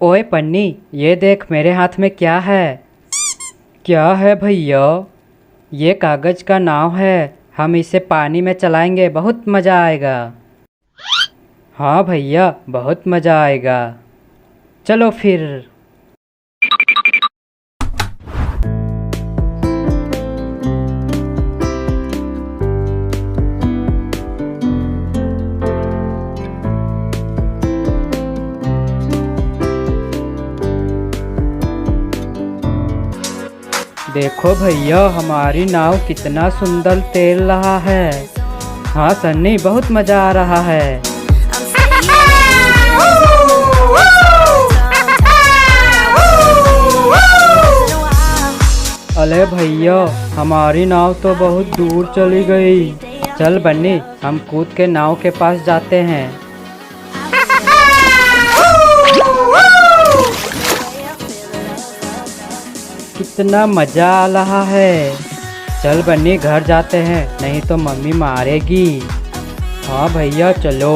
ओए पन्नी, ये देख मेरे हाथ में क्या है। क्या है भैया? ये कागज़ का नाव है। हम इसे पानी में चलाएंगे, बहुत मज़ा आएगा। हाँ भैया, बहुत मज़ा आएगा। चलो फिर। देखो भैया, हमारी नाव कितना सुंदर तैर रहा है। हाँ सन्नी, बहुत मज़ा आ रहा है। अरे भैया, हमारी नाव तो बहुत दूर चली गई। चल बन्नी, हम कूद के नाव के पास जाते हैं। कितना मज़ा आ रहा है। चल बन्नी, घर जाते हैं, नहीं तो मम्मी मारेगी। हाँ भैया, चलो।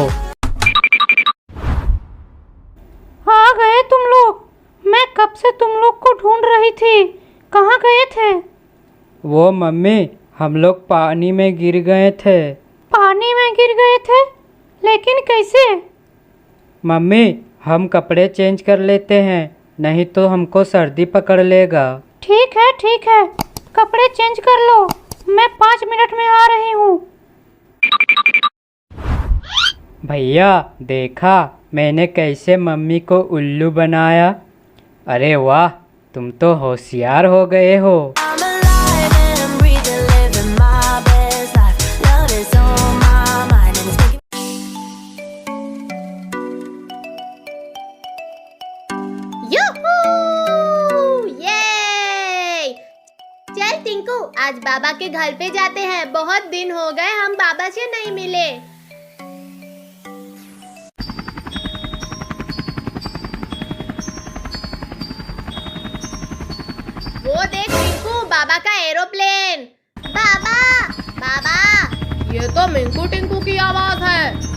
आ गए तुम लोग। मैं कब से तुम लोग को ढूंढ रही थी। कहाँ गए थे? वो मम्मी, हम लोग पानी में गिर गए थे। पानी में गिर गए थे? लेकिन कैसे? मम्मी, हम कपड़े चेंज कर लेते हैं, नहीं तो हमको सर्दी पकड़ लेगा। ठीक है ठीक है, कपड़े चेंज कर लो। मैं 5 मिनट में आ रही हूँ। भैया देखा मैंने कैसे मम्मी को उल्लू बनाया। अरे वाह, तुम तो होशियार हो गए हो। चल टिंकू, आज बाबा के घर पे जाते हैं। बहुत दिन हो गए हम बाबा से नहीं मिले। वो देख टिंकू, बाबा का एरोप्लेन। बाबा बाबा, ये तो मिंकू टिंकू की आवाज है।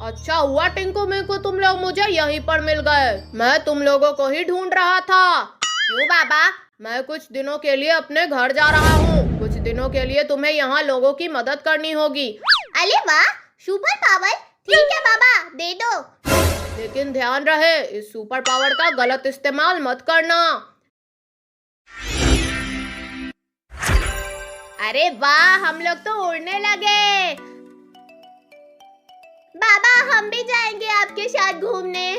अच्छा हुआ टिंकू मिंकू, तुम लोग मुझे यहीं पर मिल गए। मैं तुम लोगों को ही ढूंढ रहा था। क्यों बाबा? मैं कुछ दिनों के लिए अपने घर जा रहा हूँ। कुछ दिनों के लिए तुम्हें यहाँ लोगों की मदद करनी होगी। अरे वाह, सुपर पावर। ठीक है बाबा, दे दो। लेकिन ध्यान रहे, इस सुपर पावर का गलत इस्तेमाल मत करना। अरे वाह, हम लोग तो उड़ने लगे। बाबा, हम भी जाएंगे आपके साथ घूमने।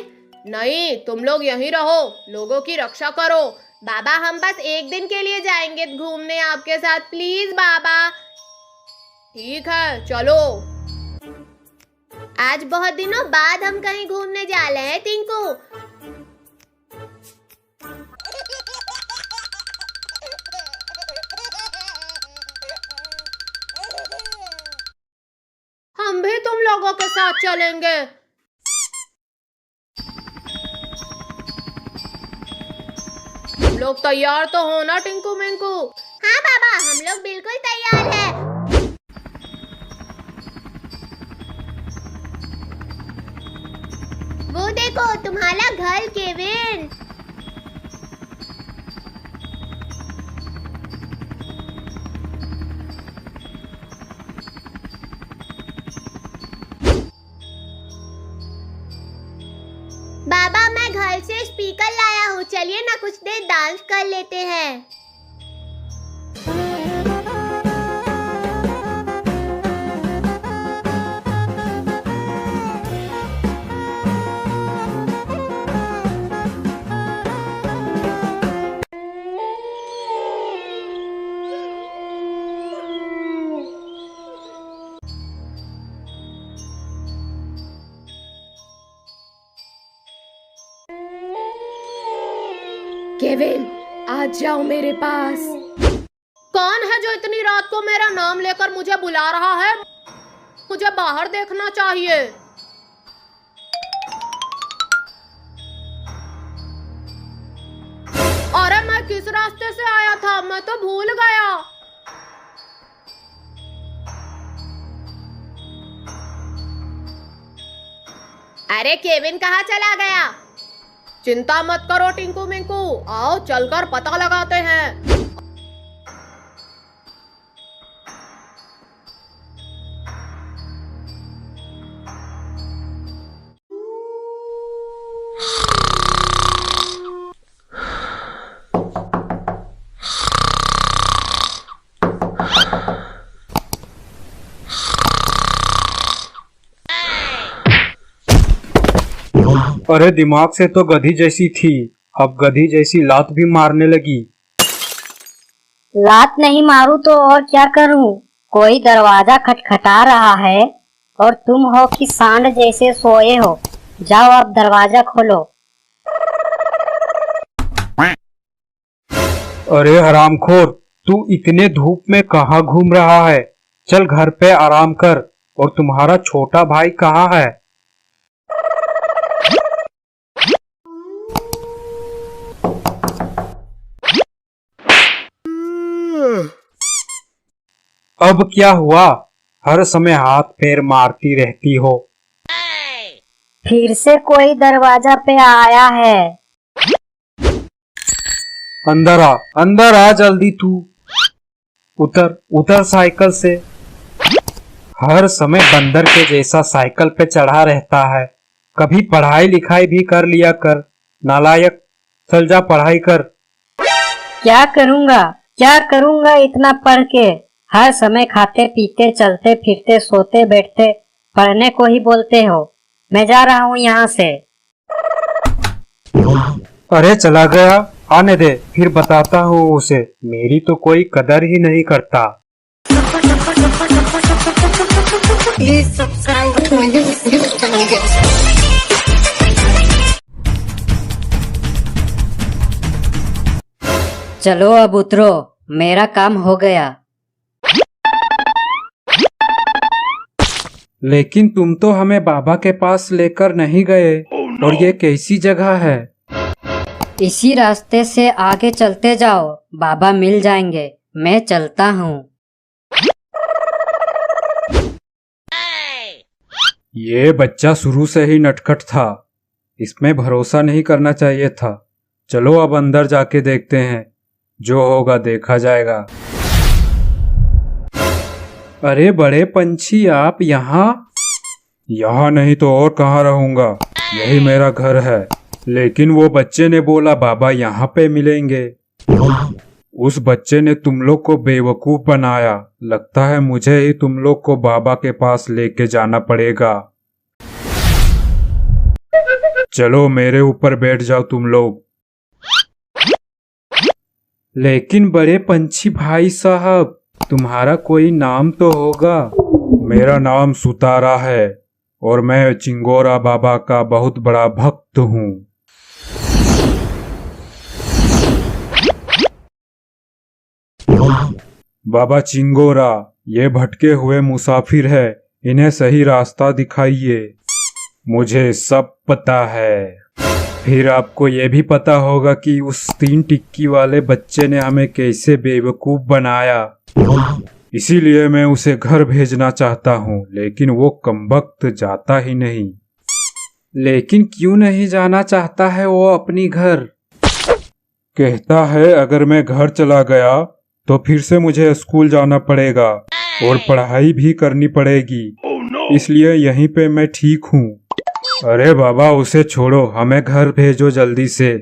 नहीं, तुम लोग यहीं रहो, लोगों की रक्षा करो। बाबा, हम बस एक दिन के लिए जाएंगे घूमने आपके साथ, प्लीज बाबा। ठीक है, चलो। आज बहुत दिनों बाद हम कहीं घूमने जा रहे हैं टिंकू। हम भी तुम लोगों के साथ चलेंगे। तुम लोग तैयार तो हो ना टिंकू मिंकू? हाँ बाबा, हम लोग बिल्कुल तैयार हैं। वो देखो तुम्हारा घर केविन। बाबा, मैं घर से स्पीकर लाया हूँ, चलिए ना कुछ देर डांस कर लेते हैं। केविन, आज जाओ मेरे पास। कौन है जो इतनी रात को मेरा नाम लेकर मुझे बुला रहा है? मुझे बाहर देखना चाहिए। अरे मैं किस रास्ते से आया था, मैं तो भूल गया। अरे केविन कहाँ चला गया? चिंता मत करो टिंकू मिंकू, आओ चलकर पता लगाते हैं। अरे दिमाग से तो गधी जैसी थी, अब गधी जैसी लात भी मारने लगी। लात नहीं मारूं तो और क्या करूं? कोई दरवाजा खटखटा रहा है और तुम हो कि सांड जैसे सोए हो। जाओ अब दरवाजा खोलो। अरे हरामखोर, तू इतने धूप में कहाँ घूम रहा है? चल घर पे आराम कर। और तुम्हारा छोटा भाई कहाँ है? अब क्या हुआ? हर समय हाथ पैर मारती रहती हो। फिर से कोई दरवाजा पे आया है। अंदर आ जल्दी तू। उतर साइकिल से। हर समय बंदर के जैसा साइकिल पे चढ़ा रहता है। कभी पढ़ाई लिखाई भी कर लिया कर, नालायक। चल जा पढ़ाई कर। क्या करूंगा इतना पढ़ के? हर समय खाते पीते चलते फिरते सोते बैठते पढ़ने को ही बोलते हो। मैं जा रहा हूँ यहाँ से। अरे चला गया, आने दे, फिर बताता हूँ उसे। मेरी तो कोई कदर ही नहीं करता। चलो अब उतरो, मेरा काम हो गया। लेकिन तुम तो हमें बाबा के पास लेकर नहीं गए। और ये कैसी जगह है? इसी रास्ते से आगे चलते जाओ, बाबा मिल जाएंगे। मैं चलता हूँ। ये बच्चा शुरू से ही नटखट था, इसमें भरोसा नहीं करना चाहिए था। चलो अब अंदर जाके देखते हैं, जो होगा देखा जाएगा। अरे बड़े पंछी, आप यहाँ नहीं तो और कहाँ रहूंगा? यही मेरा घर है। लेकिन वो बच्चे ने बोला बाबा यहाँ पे मिलेंगे। उस बच्चे ने तुम लोग को बेवकूफ बनाया। लगता है मुझे ही तुम लोग को बाबा के पास लेके जाना पड़ेगा। चलो मेरे ऊपर बैठ जाओ तुम लोग। लेकिन बड़े पंछी भाई साहब, तुम्हारा कोई नाम तो होगा? मेरा नाम सुतारा है और मैं चिंगोरा बाबा का बहुत बड़ा भक्त हूँ। बाबा चिंगोरा, ये भटके हुए मुसाफिर है, इन्हें सही रास्ता दिखाइए। मुझे सब पता है। फिर आपको ये भी पता होगा कि उस 3 टिक्की वाले बच्चे ने हमें कैसे बेवकूफ बनाया। इसीलिए मैं उसे घर भेजना चाहता हूँ, लेकिन वो कमबख्त जाता ही नहीं। लेकिन क्यों नहीं जाना चाहता है वो अपनी घर? कहता है अगर मैं घर चला गया तो फिर से मुझे स्कूल जाना पड़ेगा और पढ़ाई भी करनी पड़ेगी। इसलिए यहीं पे मैं ठीक हूँ। अरे बाबा उसे छोड़ो, हमें घर भेजो जल्दी से।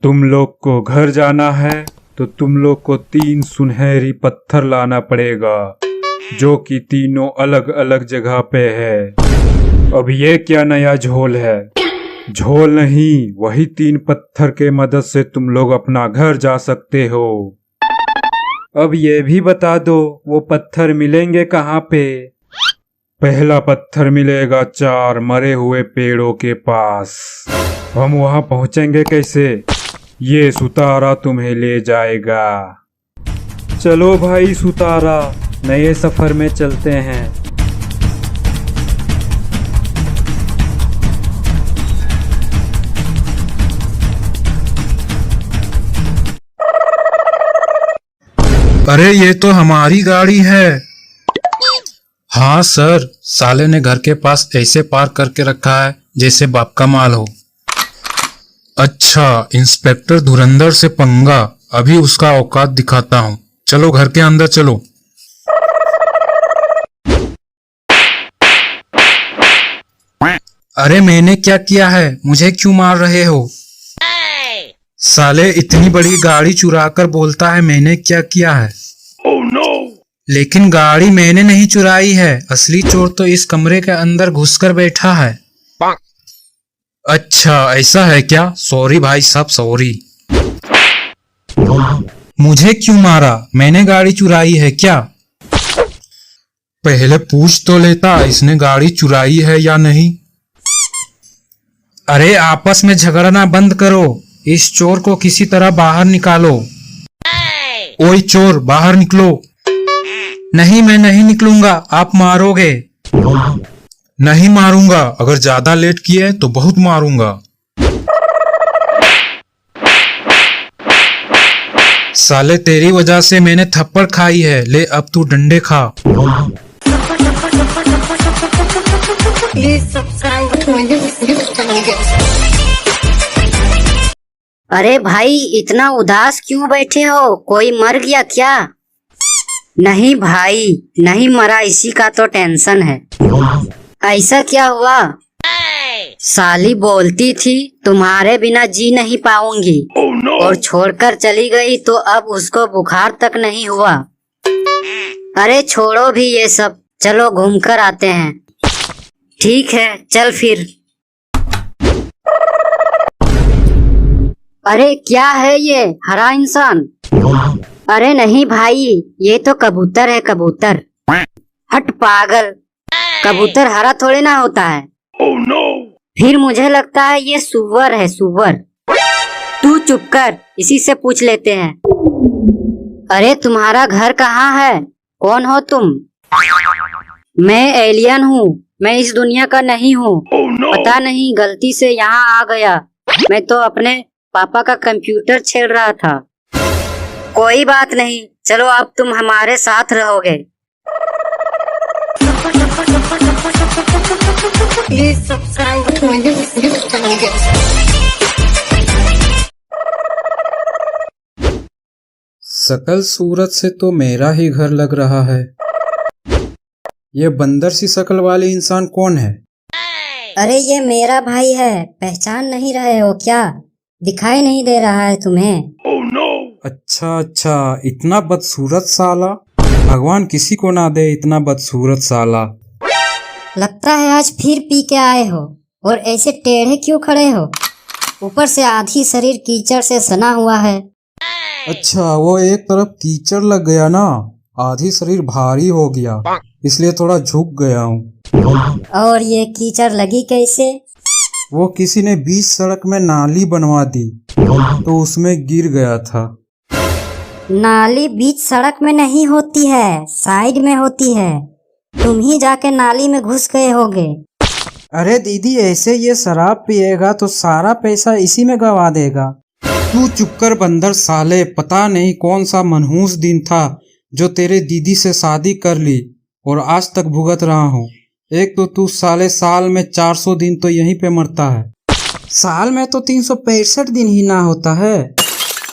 तुम लोग को घर जाना है तो तुम लोग को 3 सुनहरी पत्थर लाना पड़ेगा, जो कि तीनों अलग अलग जगह पे है। अब ये क्या नया झोल है? झोल नहीं, वही 3 पत्थर के मदद से तुम लोग अपना घर जा सकते हो। अब ये भी बता दो वो पत्थर मिलेंगे कहाँ पे? पहला पत्थर मिलेगा 4 मरे हुए पेड़ों के पास। हम वहाँ पहुँचेंगे कैसे? ये सुतारा तुम्हें ले जाएगा। चलो भाई सुतारा, नए सफर में चलते हैं। अरे ये तो हमारी गाड़ी है। हाँ सर, साले ने घर के पास ऐसे पार्क करके रखा है जैसे बाप का माल हो। अच्छा, इंस्पेक्टर धुरंधर से पंगा, अभी उसका औकात दिखाता हूँ। चलो घर के अंदर चलो। अरे मैंने क्या किया है, मुझे क्यों मार रहे हो? साले इतनी बड़ी गाड़ी चुरा कर बोलता है मैंने क्या किया है। लेकिन गाड़ी मैंने नहीं चुराई है, असली चोर तो इस कमरे के अंदर घुसकर बैठा है। अच्छा ऐसा है क्या? सॉरी भाई साहब, सॉरी। मुझे क्यों मारा? मैंने गाड़ी चुराई है क्या? पहले पूछ तो लेता इसने गाड़ी चुराई है या नहीं। अरे आपस में झगड़ना बंद करो, इस चोर को किसी तरह बाहर निकालो। ओए चोर, बाहर निकलो। नहीं, मैं नहीं निकलूंगा, आप मारोगे। नहीं मारूंगा, अगर ज्यादा लेट किए तो बहुत मारूंगा। साले तेरी वजह से मैंने थप्पड़ खाई है, ले अब तू डंडे खा। अरे भाई इतना उदास क्यों बैठे हो? कोई मर गया क्या? नहीं भाई, नहीं मरा, इसी का तो टेंशन है। ऐसा क्या हुआ? साली बोलती थी तुम्हारे बिना जी नहीं पाऊंगी और छोड़कर चली गई, तो अब उसको बुखार तक नहीं हुआ। अरे छोड़ो भी ये सब, चलो घूमकर आते हैं। ठीक है चल फिर। अरे क्या है ये हरा इंसान? अरे नहीं भाई, ये तो कबूतर है, कबूतर। हट पागल, कबूतर हरा थोड़े ना होता है। फिर मुझे लगता है ये सुअर है, सुअर। तू चुप कर, इसी से पूछ लेते हैं। अरे तुम्हारा घर कहाँ है? कौन हो तुम? मैं एलियन हूँ, मैं इस दुनिया का नहीं हूँ। पता नहीं गलती से यहाँ आ गया। मैं तो अपने पापा का कंप्यूटर छेड़ रहा था। कोई बात नहीं, चलो अब तुम हमारे साथ रहोगे। सकल सूरत से तो मेरा ही घर लग रहा है। ये बंदर सी शकल वाली इंसान कौन है? अरे ये मेरा भाई है, पहचान नहीं रहे हो क्या? दिखाई नहीं दे रहा है तुम्हें? अच्छा अच्छा, इतना बदसूरत साला, भगवान किसी को ना दे इतना बदसूरत साला। लगता है आज फिर पी के आए हो, और ऐसे टेढ़े क्यों खड़े हो? ऊपर से आधी शरीर कीचड़ से सना हुआ है। अच्छा, वो एक तरफ कीचड़ लग गया ना, आधी शरीर भारी हो गया, इसलिए थोड़ा झुक गया हूँ। और ये कीचड़ लगी कैसे? वो किसी ने बीच सड़क में नाली बनवा दी तो उसमें गिर गया था। नाली बीच सड़क में नहीं होती है, साइड में होती है। तुम ही जाके नाली में घुस गए होगे। अरे दीदी, ऐसे ये शराब पिएगा तो सारा पैसा इसी में गवा देगा। तू चुप कर बंदर साले, पता नहीं कौन सा मनहूस दिन था जो तेरे दीदी से शादी कर ली और आज तक भुगत रहा हूँ। एक तो तू साले साल में 400 दिन तो यहीं पे मरता है। साल में तो 365 दिन ही ना होता है।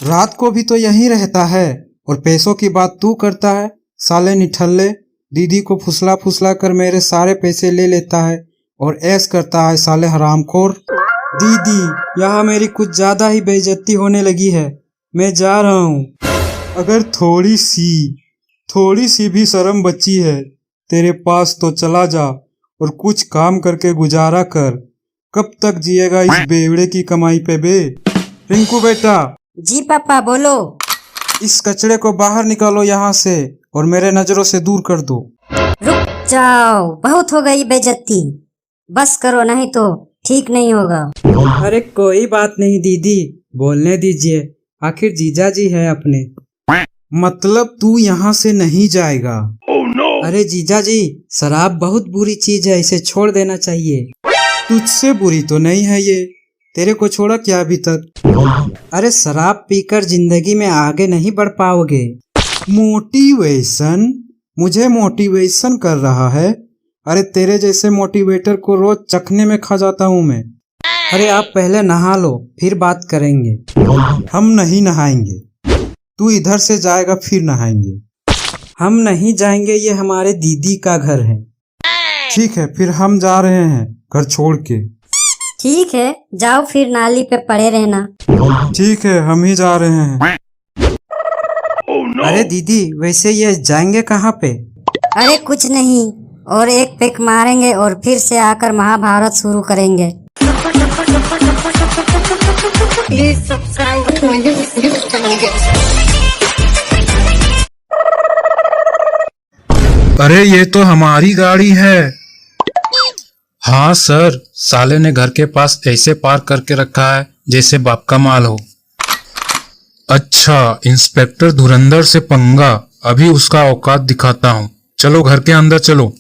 रात को भी तो यहीं रहता है, और पैसों की बात तू करता है। साले निठल्ले, दीदी को फुसला फुसला कर मेरे सारे पैसे ले लेता है और ऐश करता है साले हरामखोर। दीदी, यहाँ मेरी कुछ ज्यादा ही बेइज्जती होने लगी है, मैं जा रहा हूँ। अगर थोड़ी सी भी शर्म बची है तेरे पास तो चला जा और कुछ काम करके गुजारा कर। कब तक जिएगा इस बेवड़े की कमाई पे बे? रिंकू बेटा। जी पापा बोलो। इस कचड़े को बाहर निकालो यहाँ से और मेरे नजरों से दूर कर दो। रुक जाओ, बहुत हो गई बेइज्जती, बस करो नहीं तो ठीक नहीं होगा। अरे कोई बात नहीं दीदी, बोलने दीजिए, आखिर जीजा जी है अपने। मतलब तू यहाँ से नहीं जाएगा? अरे जीजा जी, शराब बहुत बुरी चीज है, इसे छोड़ देना चाहिए। तुझसे बुरी तो नहीं है ये, तेरे को छोड़ा क्या अभी तक? अरे शराब पीकर जिंदगी में आगे नहीं बढ़ पाओगे। मोटिवेशन? मुझे मोटिवेशन कर रहा है? अरे तेरे जैसे मोटिवेटर को रोज चखने में खा जाता हूँ मैं। अरे आप पहले नहा लो फिर बात करेंगे। हम नहीं नहाएंगे, तू इधर से जाएगा फिर नहाएंगे। हम नहीं जाएंगे, ये हमारे दीदी का घर है। ठीक है फिर हम जा रहे हैं घर छोड़ के। ठीक है जाओ फिर नाली पे पड़े रहना। ठीक है हम ही जा रहे हैं। अरे दीदी वैसे ये जाएंगे कहाँ पे? अरे कुछ नहीं, और एक पेक मारेंगे और फिर से आकर महाभारत शुरू करेंगे। अरे ये तो हमारी गाड़ी है। हाँ सर, साले ने घर के पास ऐसे पार्क करके रखा है जैसे बाप का माल हो। अच्छा, इंस्पेक्टर धुरंधर से पंगा, अभी उसका औकात दिखाता हूँ। चलो घर के अंदर चलो।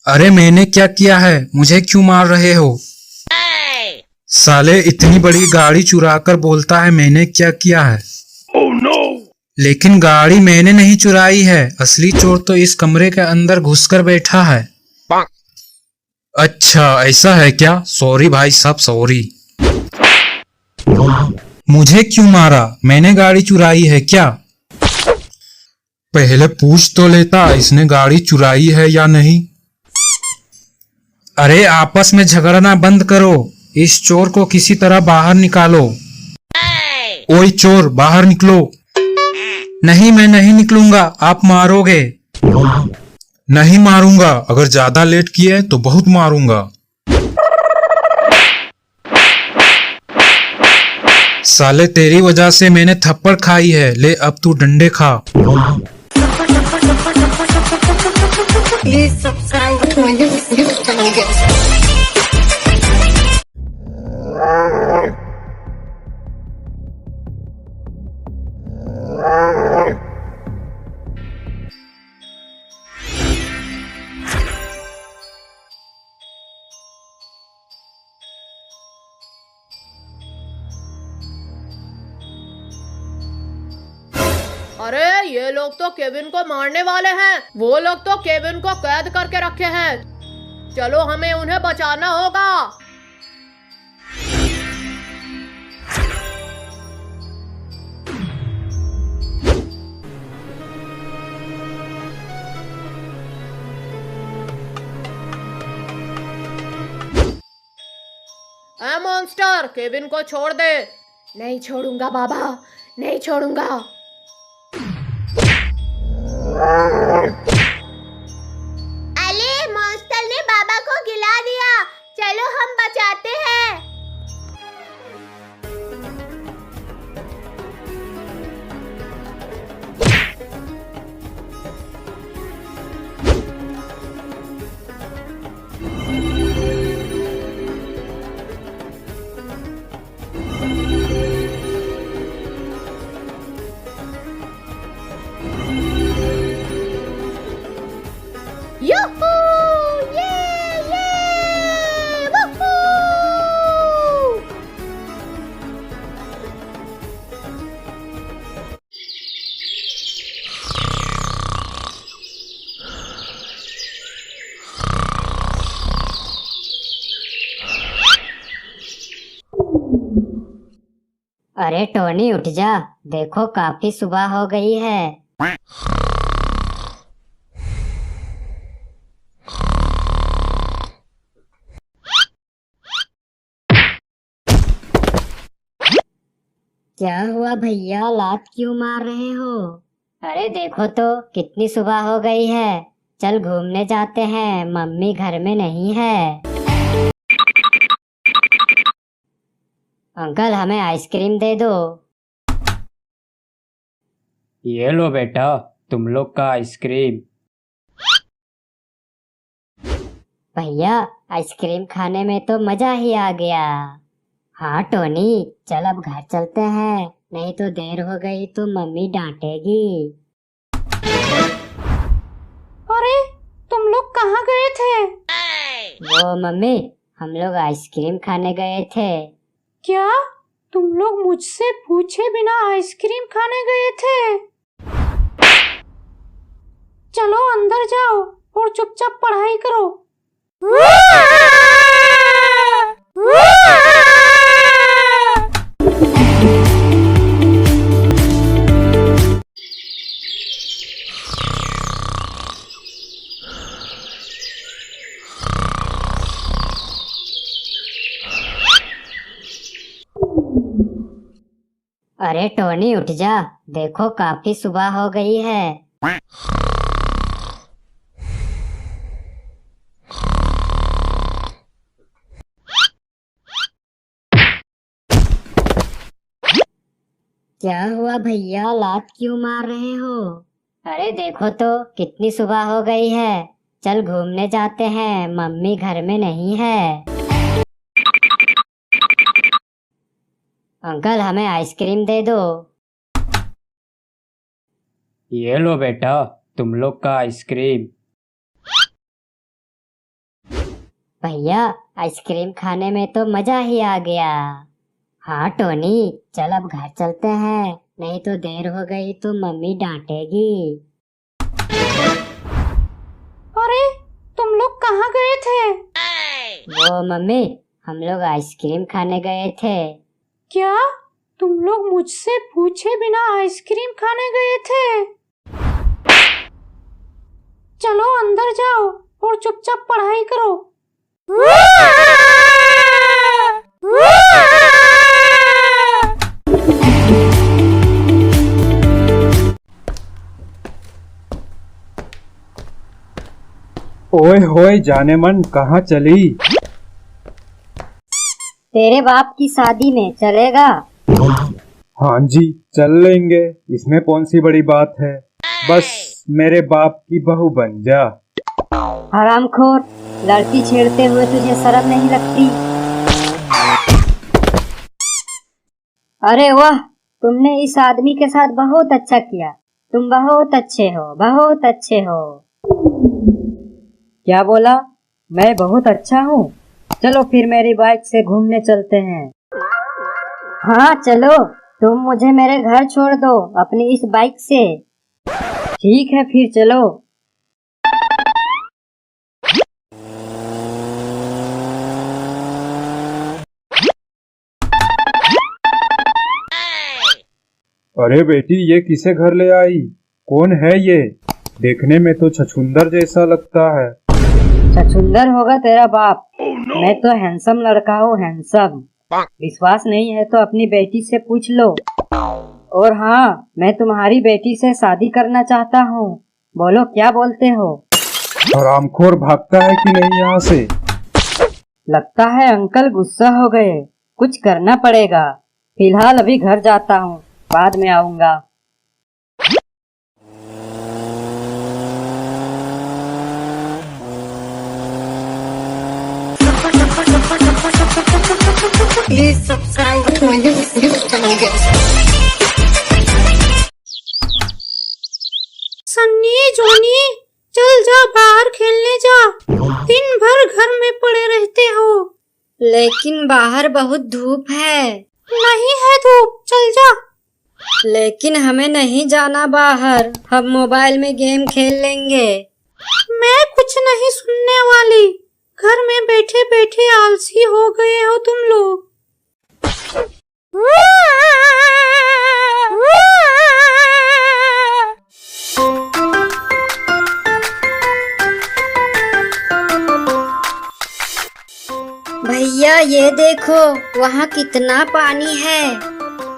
अरे मैंने क्या किया है, मुझे क्यों मार रहे हो? साले इतनी बड़ी गाड़ी चुरा कर बोलता है मैंने क्या किया है। लेकिन गाड़ी मैंने नहीं चुराई है, असली चोर तो इस कमरे के अंदर घुसकर बैठा है। अच्छा ऐसा है क्या? सॉरी भाई साहब सॉरी। मुझे क्यों मारा, मैंने गाड़ी चुराई है क्या? पहले पूछ तो लेता इसने गाड़ी चुराई है या नहीं। अरे आपस में झगड़ना बंद करो, इस चोर को किसी तरह बाहर निकालो। ओए चोर बाहर निकलो। नहीं मैं नहीं निकलूंगा, आप मारोगे। नहीं मारूंगा, अगर ज्यादा लेट किए तो बहुत मारूंगा। साले तेरी वजह से मैंने थप्पड़ खाई है, ले अब तू डंडे खा। अरे ये लोग तो केविन को मारने वाले हैं। वो लोग तो केविन को कैद करके रखे हैं। चलो हमें उन्हें बचाना होगा। ए मॉन्स्टर, केविन को छोड़ दे। नहीं छोड़ूंगा बाबा, नहीं छोड़ूंगा। अले मॉन्स्टर ने बाबा को गिला दिया, चलो हम बचाते हैं। Yoo-hoo! Yeah, yeah! Woohoo! अरे टोनी उठ जा, देखो काफी सुबह हो गई है। क्या हुआ भैया, लात क्यों मार रहे हो? अरे देखो तो कितनी सुबह हो गई है, चल घूमने जाते हैं, मम्मी घर में नहीं है। अंकल हमें आइसक्रीम दे दो। ये लो बेटा तुम लोग का आइसक्रीम। भैया आइसक्रीम खाने में तो मजा ही आ गया। हाँ टोनी चल अब घर चलते हैं, नहीं तो देर हो गई तो मम्मी डांटेगी। अरे तुम लोग कहाँ गए थे? वो मम्मी हम लोग आइसक्रीम खाने गए थे। क्या तुम लोग मुझसे पूछे बिना आइसक्रीम खाने गए थे? चलो अंदर जाओ और चुपचाप पढ़ाई करो। अरे टोनी उठ जा, देखो काफी सुबह हो गई है। क्या हुआ भैया, लात क्यों मार रहे हो? अरे देखो तो कितनी सुबह हो गई है, चल घूमने जाते हैं, मम्मी घर में नहीं है। अंकल हमें आइसक्रीम दे दो। ये लो बेटा, तुम लोग का आइसक्रीम। भैया आइसक्रीम खाने में तो मजा ही आ गया। हाँ टोनी, चल अब घर चलते हैं, नहीं तो देर हो गई तो मम्मी डांटेगी। अरे तुम लोग कहाँ गए थे? वो मम्मी, हम लोग आइसक्रीम खाने गए थे। क्या तुम लोग मुझसे पूछे बिना आइसक्रीम खाने गए थे? चलो अंदर जाओ और चुपचाप पढ़ाई करो। ओए होए जाने मन, कहाँ चली? तेरे बाप की शादी में चलेगा? हाँ जी चल लेंगे, इसमें कौन सी बड़ी बात है, बस मेरे बाप की बहू बन जा। हरामखोर, लड़की छेड़ते हुए तुझे शर्म नहीं लगती? अरे वाह, तुमने इस आदमी के साथ बहुत अच्छा किया, तुम बहुत अच्छे हो, बहुत अच्छे हो। क्या बोला? मैं बहुत अच्छा हूँ? चलो फिर मेरी बाइक से घूमने चलते हैं। हाँ चलो, तुम मुझे मेरे घर छोड़ दो अपनी इस बाइक से। ठीक है फिर चलो। अरे बेटी, ये किसे घर ले आई? कौन है ये? देखने में तो छछूंदर जैसा लगता है। छछूंदर होगा तेरा बाप। मैं तो हैंडसम लड़का हूँ, हैंडसम। विश्वास नहीं है तो अपनी बेटी से पूछ लो। और हाँ, मैं तुम्हारी बेटी से शादी करना चाहता हूँ। बोलो क्या बोलते हो? हरामखोर भागता है कि नहीं यहाँ से? लगता है अंकल गुस्सा हो गए, कुछ करना पड़ेगा। फिलहाल अभी घर जाता हूँ, बाद में आऊंगा। सन्नी, जॉनी, चल जा बाहर खेलने जा। दिन भर घर में पड़े रहते हो। लेकिन बाहर बहुत धूप है। नहीं है धूप, चल जा। लेकिन हमें नहीं जाना बाहर, हम मोबाइल में गेम खेल लेंगे। मैं कुछ नहीं सुनने वाली। घर में बैठे बैठे आलसी हो गए हो तुम लोग। भैया ये देखो, वहाँ कितना पानी है।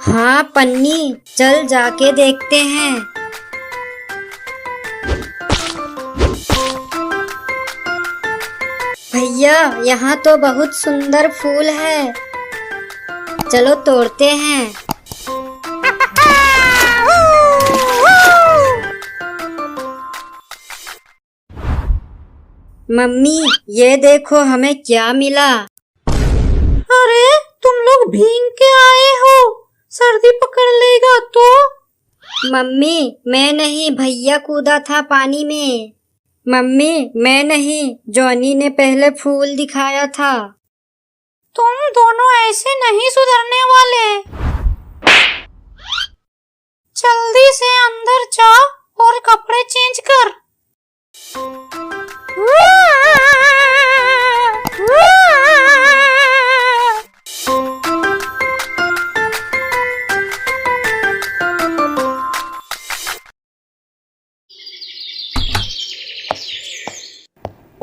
हाँ पन्नी, चल जाके देखते हैं। भैया यहाँ तो बहुत सुंदर फूल है, चलो तोड़ते हैं। मम्मी ये देखो हमें क्या मिला। अरे तुम लोग भीग के आए हो, सर्दी पकड़ लेगा तो। मम्मी मैं नहीं, भैया कूदा था पानी में। मम्मी मैं नहीं, जॉनी ने पहले फूल दिखाया था। तुम दोनों ऐसे नहीं सुधरने वाले। जल्दी से अंदर जा और कपड़े चेंज कर।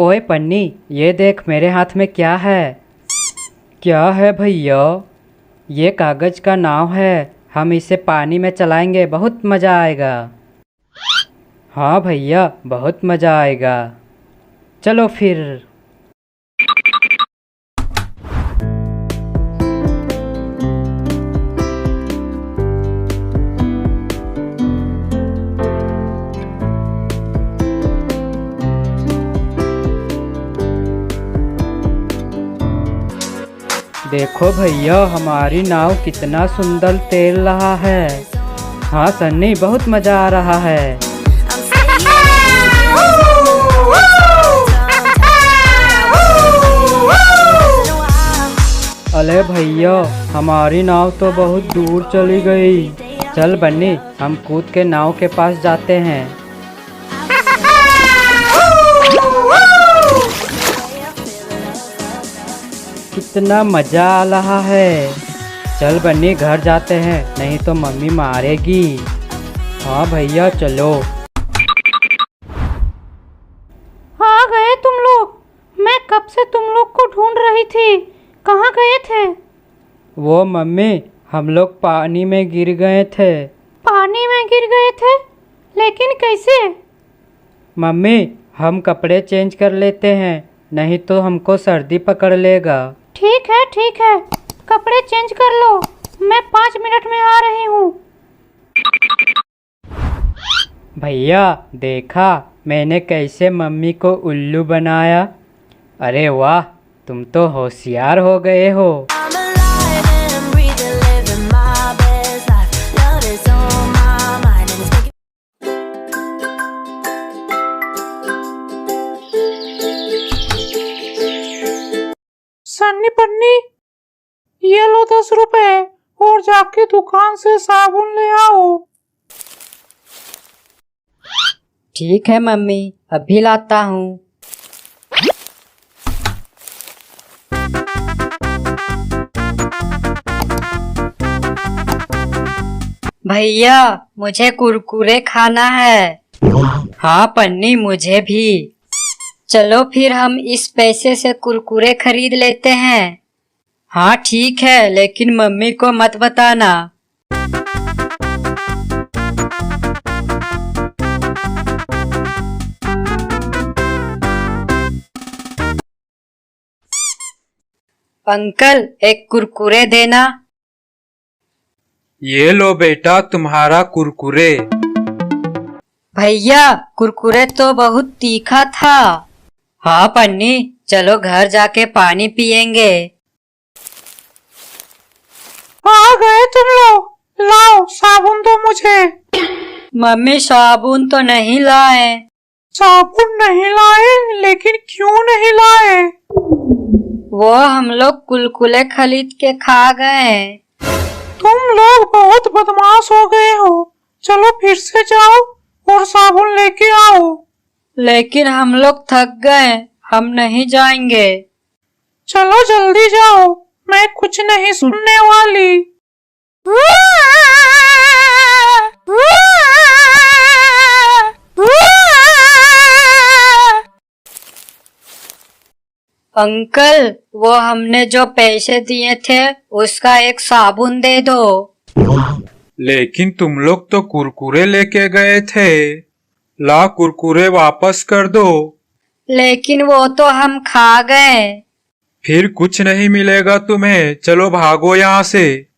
ओए पन्नी, ये देख मेरे हाथ में क्या है। क्या है भैया? ये कागज का नाव है, हम इसे पानी में चलाएंगे, बहुत मज़ा आएगा। हाँ भैया, बहुत मज़ा आएगा। चलो फिर। देखो भैया, हमारी नाव कितना सुंदर तैर रहा है। हाँ सन्नी, बहुत मज़ा आ रहा है। अरे भैया, हमारी नाव तो बहुत दूर चली गई। चल बन्नी, हम कूद के नाव के पास जाते हैं। कितना मज़ा आ रहा है। चल बन्नी, घर जाते हैं, नहीं तो मम्मी मारेगी। हाँ भैया, चलो। आ गए तुम लोग। मैं कब से तुम लोग को ढूंढ रही थी। कहाँ गए थे? वो मम्मी, हम लोग पानी में गिर गए थे। पानी में गिर गए थे? लेकिन कैसे? मम्मी, हम कपड़े चेंज कर लेते हैं, नहीं तो हमको सर्दी पकड़ लेगा। ठीक है ठीक है, कपड़े चेंज कर लो, मैं 5 मिनट में आ रही हूँ। भैया देखा मैंने कैसे मम्मी को उल्लू बनाया। अरे वाह, तुम तो होशियार हो गए हो। I'm alive and I'm breathing, living my best life. Love is on my mind and it's making Sunny पन्नी, ये लो 10 रुपए और जाके दुकान से साबुन ले आओ। ठीक है मम्मी, अभी लाता हूँ। भैया, मुझे कुरकुरे खाना है। हाँ पन्नी, मुझे भी। चलो फिर हम इस पैसे से कुरकुरे खरीद लेते हैं। हाँ ठीक है, लेकिन मम्मी को मत बताना। अंकल, एक कुरकुरे देना। ये लो बेटा तुम्हारा कुरकुरे। भैया, कुरकुरे तो बहुत तीखा था। हाँ पन्नी, चलो घर जाके पानी पियेंगे। आ गए तुम लोग, लाओ साबुन दो मुझे। मम्मी, साबुन तो नहीं लाए। साबुन नहीं लाए? लेकिन क्यों नहीं लाए? वो हम लोग कुलकुले खरीद के खा गए। तुम लोग बहुत बदमाश हो गए हो। चलो फिर से जाओ और साबुन लेके आओ। लेकिन हम लोग थक गए, हम नहीं जाएंगे। चलो जल्दी जाओ, मैं कुछ नहीं सुनने वाली। अंकल, वो हमने जो पैसे दिए थे उसका एक साबुन दे दो। लेकिन तुम लोग तो कुरकुरे लेके गए थे। ला, कुरकुरे वापस कर दो। लेकिन वो तो हम खा गए। फिर कुछ नहीं मिलेगा तुम्हें, चलो भागो यहाँ से।